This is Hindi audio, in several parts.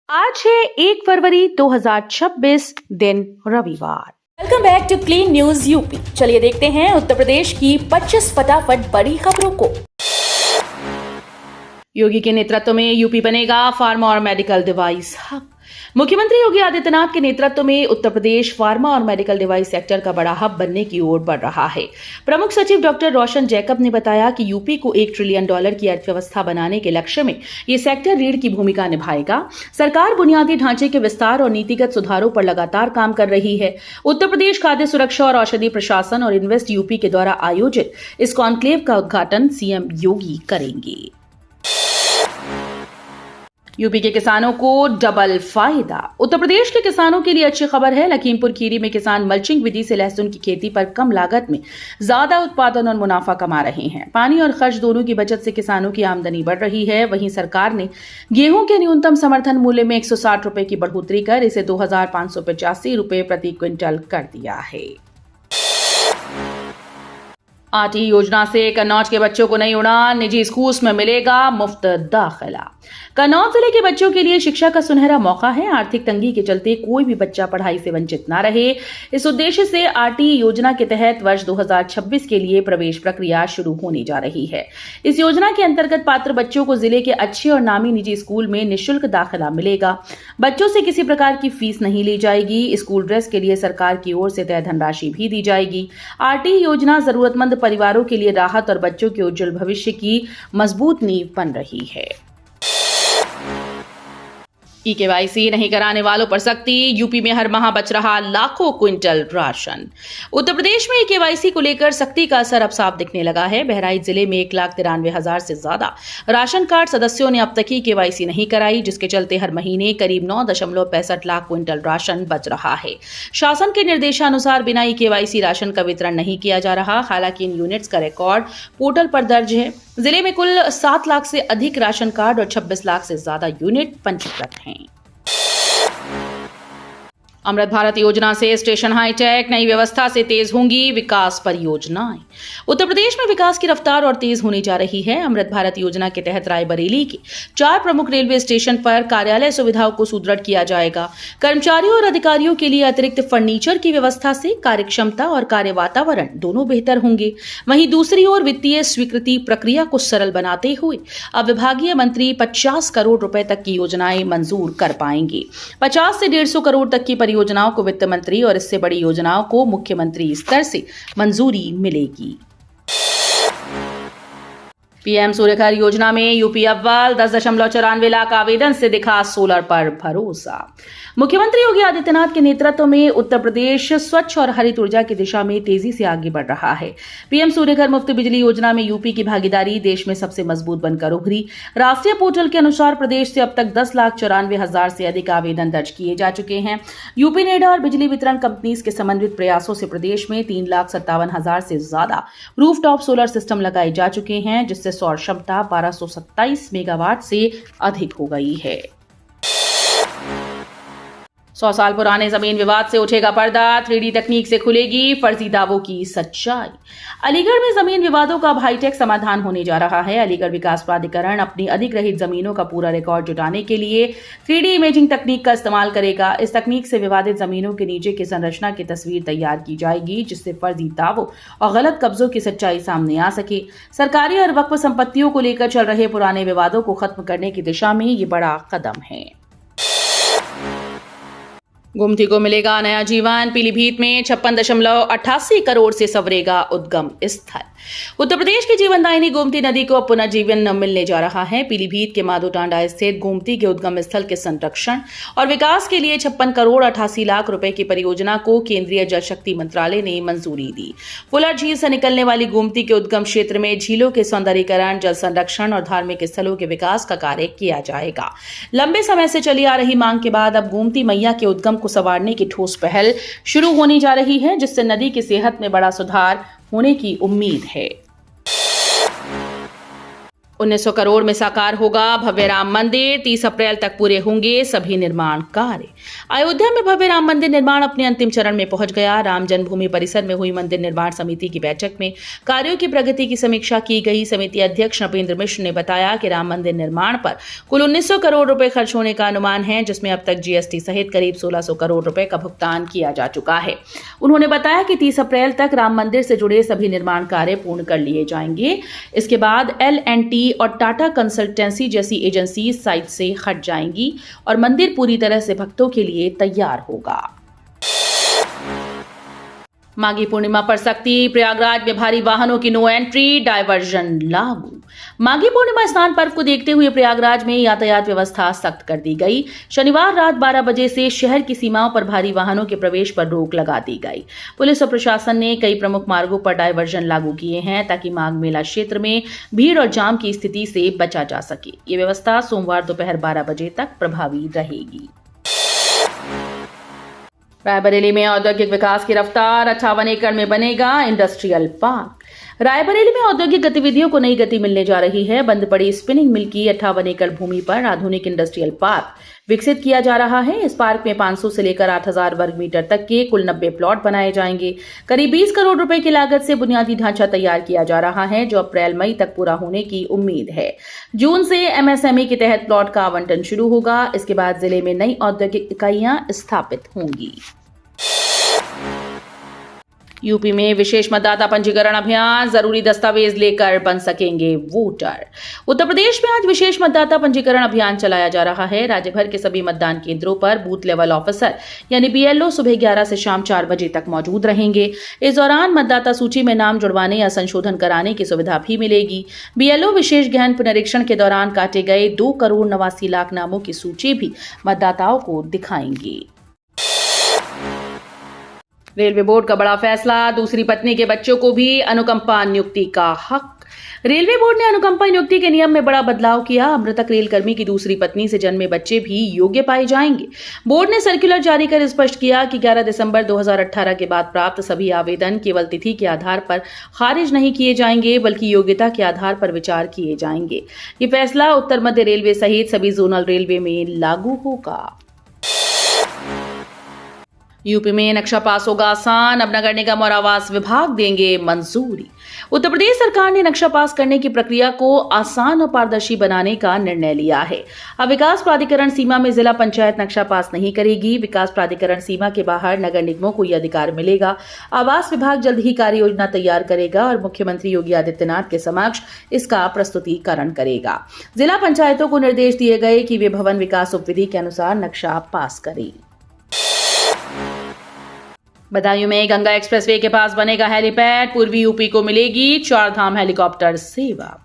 आज है 1 फरवरी 2026 दिन रविवार। Welcome back to clean news UP. चलिए देखते हैं उत्तर प्रदेश की 25 फटाफट बड़ी खबरों को। योगी के नेतृत्व में यूपी बनेगा फार्मा और मेडिकल डिवाइस हब। मुख्यमंत्री योगी आदित्यनाथ के नेतृत्व में उत्तर प्रदेश फार्मा और मेडिकल डिवाइस सेक्टर का बड़ा हब बनने की ओर बढ़ रहा है। प्रमुख सचिव डॉक्टर रोशन जैकब ने बताया कि यूपी को $1 ट्रिलियन की अर्थव्यवस्था बनाने के लक्ष्य में ये सेक्टर रीढ़ की भूमिका निभाएगा। सरकार बुनियादी ढांचे के विस्तार और नीतिगत सुधारों पर लगातार काम कर रही है। उत्तर प्रदेश खाद्य सुरक्षा और औषधि प्रशासन और इन्वेस्ट यूपी के द्वारा आयोजित इस कॉन्क्लेव का उद्घाटन सीएम योगी करेंगे। यूपी के किसानों को डबल फायदा। उत्तर प्रदेश के किसानों के लिए अच्छी खबर है। लखीमपुर खीरी में किसान मल्चिंग विधि से लहसुन की खेती पर कम लागत में ज्यादा उत्पादन और मुनाफा कमा रहे हैं। पानी और खर्च दोनों की बचत से किसानों की आमदनी बढ़ रही है। वहीं सरकार ने गेहूं के न्यूनतम समर्थन मूल्य में 160 रुपए की बढ़ोतरी कर इसे 2585 रुपए प्रति क्विंटल कर दिया है। आरटी योजना से कन्नौज के बच्चों को नई उड़ान, निजी स्कूल्स में मिलेगा मुफ्त दाखिला। कन्नौज जिले के बच्चों के लिए शिक्षा का सुनहरा मौका है। आर्थिक तंगी के चलते कोई भी बच्चा पढ़ाई से वंचित न रहे, इस उद्देश्य से आरटी योजना के तहत वर्ष 2026 के लिए प्रवेश प्रक्रिया शुरू होने जा रही है। इस योजना के अंतर्गत पात्र बच्चों को जिले के अच्छे और नामी निजी स्कूल में निःशुल्क दाखिला मिलेगा। बच्चों से किसी प्रकार की फीस नहीं ली जाएगी। स्कूल ड्रेस के लिए सरकार की ओर से तय धनराशि भी दी जाएगी। आरटी योजना जरूरतमंद परिवारों के लिए राहत और बच्चों के उज्जवल भविष्य की मजबूत नींव बन रही है। ई-केवाईसी नहीं कराने वालों पर सख्ती। यूपी में हर माह बच रहा लाखों क्विंटल राशन। उत्तर प्रदेश में ई-केवाईसी को लेकर सख्ती का असर अब साफ दिखने लगा है। बहराइच जिले में 1,93,000 से ज्यादा राशन कार्ड सदस्यों ने अब तक ई-केवाईसी नहीं कराई, जिसके चलते हर महीने करीब 9.65 लाख क्विंटल राशन बच रहा है। शासन के निर्देशानुसार बिना ई-केवाईसी राशन का वितरण नहीं किया जा रहा। हालांकि इन यूनिट्स का रिकॉर्ड पोर्टल पर दर्ज है। जिले में कुल 7 लाख से अधिक राशन कार्ड और 26 लाख से ज्यादा यूनिट पंजीकृत हैं। अमृत भारत योजना से स्टेशन हाईटेक, नई व्यवस्था से तेज होंगी विकास परियोजनाएं। उत्तर प्रदेश में विकास की रफ्तार और तेज होने जा रही है। अमृत भारत योजना के तहत रायबरेली के 4 प्रमुख रेलवे स्टेशन पर कार्यालय सुविधाओं को सुदृढ़ किया जाएगा। कर्मचारियों और अधिकारियों के लिए अतिरिक्त फर्नीचर की व्यवस्था से कार्यक्षमता और कार्य वातावरण दोनों बेहतर होंगे। वहीं दूसरी ओर वित्तीय स्वीकृति प्रक्रिया को सरल बनाते हुए अब विभागीय मंत्री 50 करोड़ रुपए तक की योजनाएं मंजूर कर पाएंगे। 50 से 150 करोड़ तक की योजनाओं को वित्त मंत्री और इससे बड़ी योजनाओं को मुख्यमंत्री स्तर से मंजूरी मिलेगी। पीएम सूर्यघर योजना में यूपी अव्वल, 10.94 लाख आवेदन से दिखा सोलर पर भरोसा। मुख्यमंत्री योगी आदित्यनाथ के नेतृत्व में उत्तर प्रदेश स्वच्छ और हरित ऊर्जा की दिशा में तेजी से आगे बढ़ रहा है। पीएम सूर्यघर मुफ्त बिजली योजना में यूपी की भागीदारी देश में सबसे मजबूत बनकर उभरी। राष्ट्रीय पोर्टल के अनुसार प्रदेश से अब तक 10,94,000 से अधिक आवेदन दर्ज किए जा चुके हैं। यूपी नेडा और बिजली वितरण कंपनीज के समन्वित प्रयासों से प्रदेश में 3,57,000 से ज्यादा रूफटॉप सोलर सिस्टम लगाए जा चुके हैं, जिससे सौर क्षमता 1227 मेगावाट से अधिक हो गई है। 100 साल पुराने जमीन विवाद से उठेगा पर्दा। 3D तकनीक से खुलेगी फर्जी दावों की सच्चाई। अलीगढ़ में जमीन विवादों का अब हाईटेक समाधान होने जा रहा है। अलीगढ़ विकास प्राधिकरण अपनी अधिग्रहित जमीनों का पूरा रिकॉर्ड जुटाने के लिए 3D इमेजिंग तकनीक का इस्तेमाल करेगा। इस तकनीक से विवादित जमीनों के नीचे की संरचना की तस्वीर तैयार की जाएगी, जिससे फर्जी दावों और गलत कब्जों की सच्चाई सामने आ सके। सरकारी और वक्फ संपत्तियों को लेकर चल रहे पुराने विवादों को खत्म करने की दिशा में ये बड़ा कदम है। गोमती को मिलेगा नया जीवन। पीलीभीत में 56.88 करोड़ से संवरेगा उद्गम स्थल। उत्तर प्रदेश की जीवनदायिनी गोमती नदी को अब पुनर्जीवन मिलने जा रहा है। पीलीभीत के माधोटांडा स्थित गोमती के उद्गम स्थल के संरक्षण और विकास के लिए 56 करोड़ 88 लाख रुपए की परियोजना को केंद्रीय जल शक्ति मंत्रालय ने मंजूरी दी। फुलर झील से निकलने वाली गोमती के उद्गम क्षेत्र में झीलों के सौंदर्यीकरण, जल संरक्षण और धार्मिक स्थलों के विकास का कार्य किया जाएगा। लंबे समय से चली आ रही मांग के बाद अब गोमती मैया के उद्गम को संवारने की ठोस पहल शुरू होने जा रही है, जिससे नदी की सेहत में बड़ा सुधार होने की उम्मीद है। 1900 करोड़ में साकार होगा भव्य राम मंदिर। 30 अप्रैल तक पूरे होंगे सभी निर्माण कार्य। अयोध्या में भव्य राम मंदिर निर्माण अपने अंतिम चरण में पहुंच गया। राम जन्मभूमि परिसर में हुई मंदिर निर्माण समिति की बैठक में कार्यों की प्रगति की समीक्षा की गई। समिति अध्यक्ष नृपेंद्र मिश्र ने बताया कि राम मंदिर निर्माण पर कुल 1900 करोड़ रुपए खर्च होने का अनुमान है, जिसमें अब तक जीएसटी सहित करीब 1600 करोड़ रुपए का भुगतान किया जा चुका है। उन्होंने बताया कि 30 अप्रैल तक राम मंदिर से जुड़े सभी निर्माण कार्य पूर्ण कर लिए जाएंगे। इसके बाद L&T और टाटा कंसल्टेंसी जैसी एजेंसी साइट से हट जाएंगी और मंदिर पूरी तरह से भक्तों के लिए तैयार होगा। माघी पूर्णिमा पर सख्ती। प्रयागराज में भारी वाहनों की नो एंट्री, डायवर्जन लागू। माघी पूर्णिमा स्नान पर्व को देखते हुए प्रयागराज में यातायात व्यवस्था सख्त कर दी गई। शनिवार रात 12 बजे से शहर की सीमाओं पर भारी वाहनों के प्रवेश पर रोक लगा दी गई। पुलिस और प्रशासन ने कई प्रमुख मार्गों पर डायवर्जन लागू किए हैं ताकि माघ मेला क्षेत्र में भीड़ और जाम की स्थिति से बचा जा सके। ये व्यवस्था सोमवार दोपहर 12 बजे तक प्रभावी रहेगी। रायबरेली में औद्योगिक विकास की रफ्तार। 58 एकड़ में बनेगा इंडस्ट्रियल पार्क। रायबरेली में औद्योगिक गतिविधियों को नई गति मिलने जा रही है। बंद पड़ी स्पिनिंग मिल की 58 एकड़ भूमि पर आधुनिक इंडस्ट्रियल पार्क विकसित किया जा रहा है। इस पार्क में 500 से लेकर 8000 वर्ग मीटर तक के कुल 90 प्लॉट बनाए जाएंगे। करीब 20 करोड़ रुपए की लागत से बुनियादी ढांचा तैयार किया जा रहा है, जो अप्रैल मई तक पूरा होने की उम्मीद है। जून से एमएसएमई के तहत प्लॉट का आवंटन शुरू होगा। इसके बाद जिले में नई औद्योगिक इकाइयां स्थापित होंगी। यूपी में विशेष मतदाता पंजीकरण अभियान। जरूरी दस्तावेज लेकर बन सकेंगे वोटर। उत्तर प्रदेश में आज विशेष मतदाता पंजीकरण अभियान चलाया जा रहा है। राज्य भर के सभी मतदान केंद्रों पर बूथ लेवल ऑफिसर यानी बीएलओ सुबह 11 से शाम 4 बजे तक मौजूद रहेंगे। इस दौरान मतदाता सूची में नाम जुड़वाने या संशोधन कराने की सुविधा भी मिलेगी। बीएलओ विशेष गहन पुनरीक्षण के दौरान काटे गए 2 करोड़ 89 लाख नामों की सूची भी मतदाताओं को दिखाएंगे। रेलवे बोर्ड का बड़ा फैसला। दूसरी पत्नी के बच्चों को भी अनुकंपा नियुक्ति का हक। रेलवे बोर्ड ने अनुकंपा नियुक्ति के नियम में बड़ा बदलाव किया। मृतक रेलकर्मी की दूसरी पत्नी से जन्मे बच्चे भी योग्य पाए जाएंगे। बोर्ड ने सर्कुलर जारी कर स्पष्ट किया कि 11 दिसंबर 2018 के बाद प्राप्त सभी आवेदन केवल तिथि के आधार पर खारिज नहीं किए जाएंगे, बल्कि योग्यता के आधार पर विचार किए जाएंगे। ये फैसला उत्तर मध्य रेलवे सहित सभी जोनल रेलवे में लागू होगा। यूपी में नक्शा पास होगा आसान। अब नगर निगम और आवास विभाग देंगे मंजूरी। उत्तर प्रदेश सरकार ने नक्शा पास करने की प्रक्रिया को आसान और पारदर्शी बनाने का निर्णय लिया है। अब विकास प्राधिकरण सीमा में जिला पंचायत नक्शा पास नहीं करेगी। विकास प्राधिकरण सीमा के बाहर नगर निगमों को यह अधिकार मिलेगा। आवास विभाग जल्द ही कार्य योजना तैयार करेगा और मुख्यमंत्री योगी आदित्यनाथ के समक्ष इसका प्रस्तुतिकरण करेगा। जिला पंचायतों को निर्देश दिए गए कि वे भवन विकास उपविधि के अनुसार नक्शा पास करें। बदायूं में गंगा एक्सप्रेसवे के पास बनेगा हेलीपैड। पूर्वी यूपी को मिलेगी 4 धाम हेलीकॉप्टर सेवा।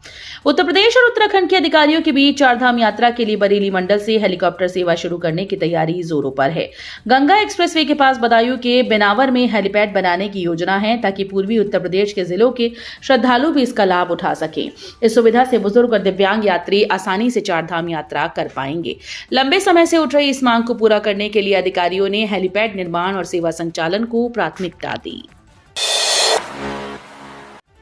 उत्तर प्रदेश और उत्तराखंड के अधिकारियों के बीच 4 धाम यात्रा के लिए बरेली मंडल से हेलीकॉप्टर सेवा शुरू करने की तैयारी जोरों पर है। गंगा एक्सप्रेसवे के पास बदायूं के बेनावर में हेलीपैड बनाने की योजना है, ताकि पूर्वी उत्तर प्रदेश के जिलों के श्रद्धालु भी इसका लाभ उठा सकें। इस सुविधा से बुजुर्ग और दिव्यांग यात्री आसानी से 4 धाम यात्रा कर पाएंगे। लंबे समय से उठ रही इस मांग को पूरा करने के लिए अधिकारियों ने हेलीपैड निर्माण और सेवा संचालन को प्राथमिकता दी।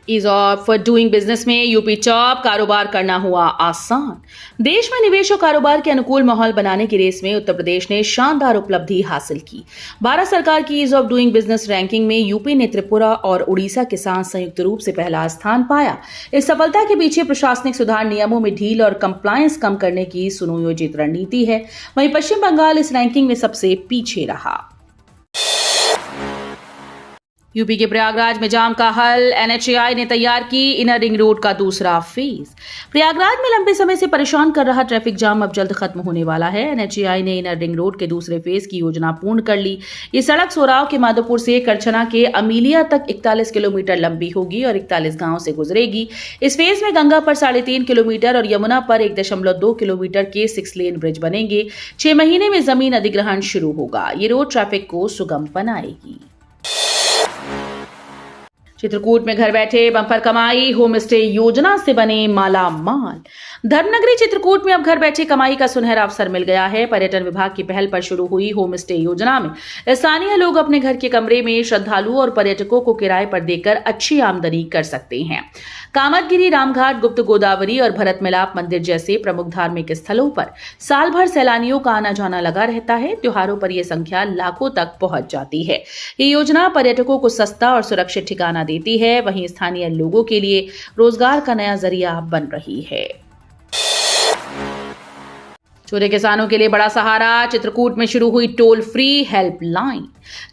ईज ऑफ डूइंग बिजनेस में यूपी टॉप। कारोबार करना हुआ आसान। देश में निवेश और कारोबार के अनुकूल माहौल बनाने की रेस में उत्तर प्रदेश ने शानदार उपलब्धि हासिल की। भारत सरकार की ease of doing business ranking में यूपी ने त्रिपुरा और उड़ीसा के साथ संयुक्त रूप से पहला स्थान पाया। इस सफलता के पीछे प्रशासनिक सुधार, नियमों में ढील और कंप्लायंस कम करने की सुनियोजित रणनीति है। वहीं पश्चिम बंगाल इस रैंकिंग में सबसे पीछे रहा। यूपी के प्रयागराज में जाम का हल। एनएचएआई ने तैयार की इनर रिंग रोड का दूसरा फेज। प्रयागराज में लंबे समय से परेशान कर रहा ट्रैफिक जाम अब जल्द खत्म होने वाला है। एनएचएआई ने इनर रिंग रोड के दूसरे फेज की योजना पूर्ण कर ली। ये सड़क सोराव के माधोपुर से करछना के अमीलिया तक 41 किलोमीटर लंबी होगी और 41 गांव से गुजरेगी। इस फेज में गंगा पर 3.5 किलोमीटर और यमुना पर 1.2 किलोमीटर के 6 लेन ब्रिज बनेंगे। 6 महीने में जमीन अधिग्रहण शुरू होगा। ये रोड ट्रैफिक को सुगम बनाएगी। चित्रकूट में घर बैठे बम्पर कमाई, होम स्टे योजना से बने माला माल। धर्मनगरी चित्रकूट में अब घर बैठे कमाई का सुनहरा अवसर मिल गया है। पर्यटन विभाग की पहल पर शुरू हुई होम स्टे योजना में स्थानीय लोग अपने घर के कमरे में श्रद्धालुओं और पर्यटकों को किराए पर देकर अच्छी आमदनी कर सकते हैं। कामतगिरी, रामघाट, गुप्त गोदावरी और भरत मिलाप मंदिर जैसे प्रमुख धार्मिक स्थलों पर साल भर सैलानियों का आना जाना लगा रहता है। त्योहारों पर यह संख्या लाखों तक पहुंच जाती है। ये योजना पर्यटकों को सस्ता और सुरक्षित ठिकाना देती है, वहीं स्थानीय लोगों के लिए रोजगार का नया जरिया बन रही है। छोटे किसानों के लिए बड़ा सहारा, चित्रकूट में शुरू हुई टोल फ्री हेल्पलाइन।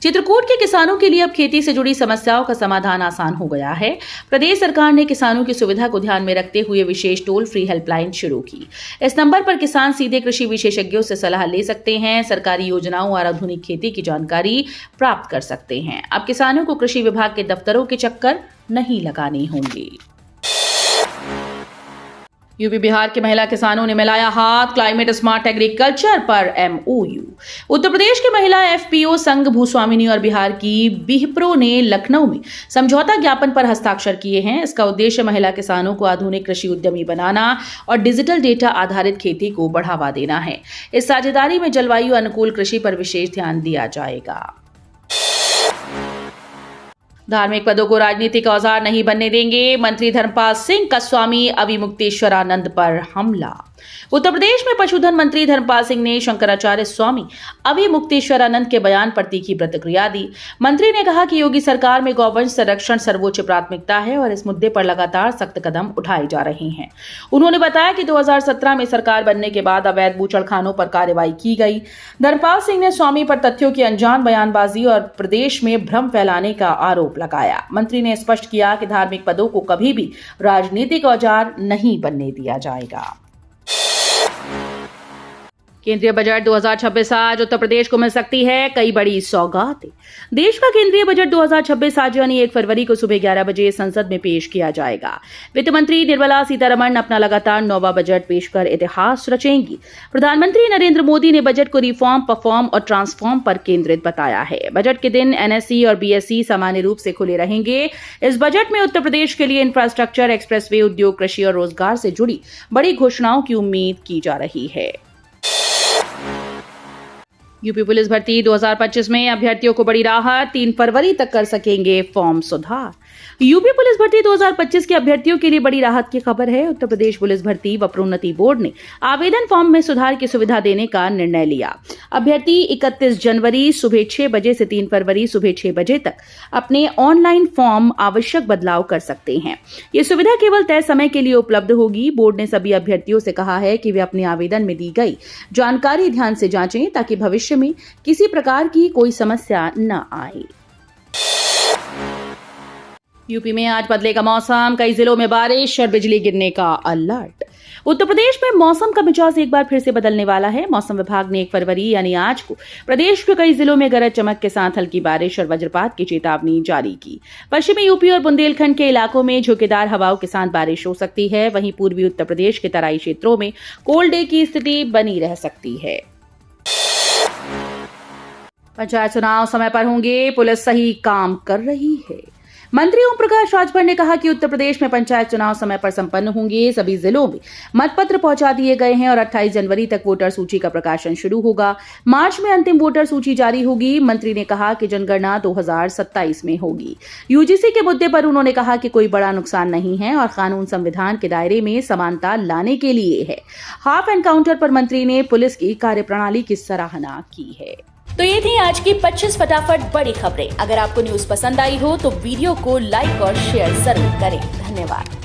चित्रकूट के किसानों के लिए अब खेती से जुड़ी समस्याओं का समाधान आसान हो गया है। प्रदेश सरकार ने किसानों की सुविधा को ध्यान में रखते हुए विशेष टोल फ्री हेल्पलाइन शुरू की। इस नंबर पर किसान सीधे कृषि विशेषज्ञों से सलाह ले सकते हैं, सरकारी योजनाओं और आधुनिक खेती की जानकारी प्राप्त कर सकते हैं। अब किसानों को कृषि विभाग के दफ्तरों के चक्कर नहीं लगाने होंगे। यूपी बिहार के महिला किसानों ने मिलाया हाथ, क्लाइमेट स्मार्ट एग्रीकल्चर पर MOU। उत्तर प्रदेश के महिला FPO संघ भूस्वामिनी और बिहार की बिहप्रो ने लखनऊ में समझौता ज्ञापन पर हस्ताक्षर किए हैं। इसका उद्देश्य महिला किसानों को आधुनिक कृषि उद्यमी बनाना और डिजिटल डेटा आधारित खेती को बढ़ावा देना है। इस साझेदारी में जलवायु अनुकूल कृषि पर विशेष ध्यान दिया जाएगा। धार्मिक पदों को राजनीतिक औजार नहीं बनने देंगे, मंत्री धर्मपाल सिंह का स्वामी अविमुक्तेश्वरानंद पर हमला। उत्तर प्रदेश में पशुधन मंत्री धर्मपाल सिंह ने शंकराचार्य स्वामी अविमुक्तेश्वरानंद के बयान पर तीखी प्रतिक्रिया दी। मंत्री ने कहा कि योगी सरकार में गौवंश संरक्षण सर्वोच्च प्राथमिकता है और इस मुद्दे पर लगातार सख्त कदम उठाए जा रहे हैं। उन्होंने बताया कि 2017 में सरकार बनने के बाद अवैध बूचड़खानों पर कार्रवाई की गई। धर्मपाल सिंह ने स्वामी पर तथ्यों की अनजान बयानबाजी और प्रदेश में भ्रम फैलाने का आरोप लगाया। मंत्री ने स्पष्ट किया कि धार्मिक पदों को कभी भी राजनीतिक औजार नहीं बनने दिया जाएगा। केंद्रीय बजट 2026 आज उत्तर प्रदेश को मिल सकती है कई बड़ी सौगातें। देश का केंद्रीय बजट 2026 आज यानी 1 फरवरी को सुबह 11 बजे संसद में पेश किया जाएगा। वित्त मंत्री निर्मला सीतारमण अपना लगातार 9वां बजट पेश कर इतिहास रचेंगी। प्रधानमंत्री नरेंद्र मोदी ने बजट को रिफॉर्म, परफॉर्म और ट्रांसफॉर्म पर केंद्रित बताया है। बजट के दिन NSE और BSE सामान्य रूप से खुले रहेंगे। इस बजट में उत्तर प्रदेश के लिए इंफ्रास्ट्रक्चर, एक्सप्रेसवे, उद्योग, कृषि और रोजगार से जुड़ी बड़ी घोषणाओं की उम्मीद की जा रही है। यूपी पुलिस भर्ती 2025 में अभ्यर्थियों को बड़ी राहत, 3 फरवरी तक कर सकेंगे फॉर्म सुधार। यूपी पुलिस भर्ती 2025 के अभ्यर्थियों के लिए बड़ी राहत की खबर है। उत्तर प्रदेश पुलिस भर्ती व प्रोन्नति बोर्ड ने आवेदन फॉर्म में सुधार की सुविधा देने का निर्णय लिया। अभ्यर्थी 31 जनवरी सुबह 6 बजे से 3 फरवरी सुबह 6 बजे तक अपने ऑनलाइन फॉर्म आवश्यक बदलाव कर सकते हैं। ये सुविधा केवल तय समय के लिए उपलब्ध होगी। बोर्ड ने सभी अभ्यर्थियों से कहा है कि वे अपने आवेदन में दी गई जानकारी ध्यान से जांचें ताकि भविष्य में किसी प्रकार की कोई समस्या न आए। यूपी में आज बदलेगा मौसम, कई जिलों में बारिश और बिजली गिरने का अलर्ट। उत्तर प्रदेश में मौसम का मिजाज एक बार फिर से बदलने वाला है। मौसम विभाग ने 1 फरवरी यानी आज को प्रदेश के कई जिलों में गरज चमक के साथ हल्की बारिश और वज्रपात की चेतावनी जारी की। पश्चिमी यूपी और बुंदेलखंड के इलाकों में झोंकेदार हवाओं के साथ बारिश हो सकती है। वहीं पूर्वी उत्तर प्रदेश के तराई क्षेत्रों में कोल्ड डे की स्थिति बनी रह सकती है। पंचायत चुनाव समय पर होंगे, पुलिस सही काम कर रही है। मंत्री ओम प्रकाश राजभर ने कहा कि उत्तर प्रदेश में पंचायत चुनाव समय पर संपन्न होंगे। सभी जिलों में मतपत्र पहुंचा दिए गए हैं और 28 जनवरी तक वोटर सूची का प्रकाशन शुरू होगा। मार्च में अंतिम वोटर सूची जारी होगी। मंत्री ने कहा कि जनगणना 2027 में होगी। यूजीसी के मुद्दे पर उन्होंने कहा कि कोई बड़ा नुकसान नहीं है और कानून संविधान के दायरे में समानता लाने के लिए है। हाफ एनकाउंटर पर मंत्री ने पुलिस की कार्यप्रणाली की सराहना की है। तो ये थी आज की 25 फटाफट बड़ी खबरें। अगर आपको न्यूज पसंद आई हो तो वीडियो को लाइक और शेयर जरूर करें। धन्यवाद।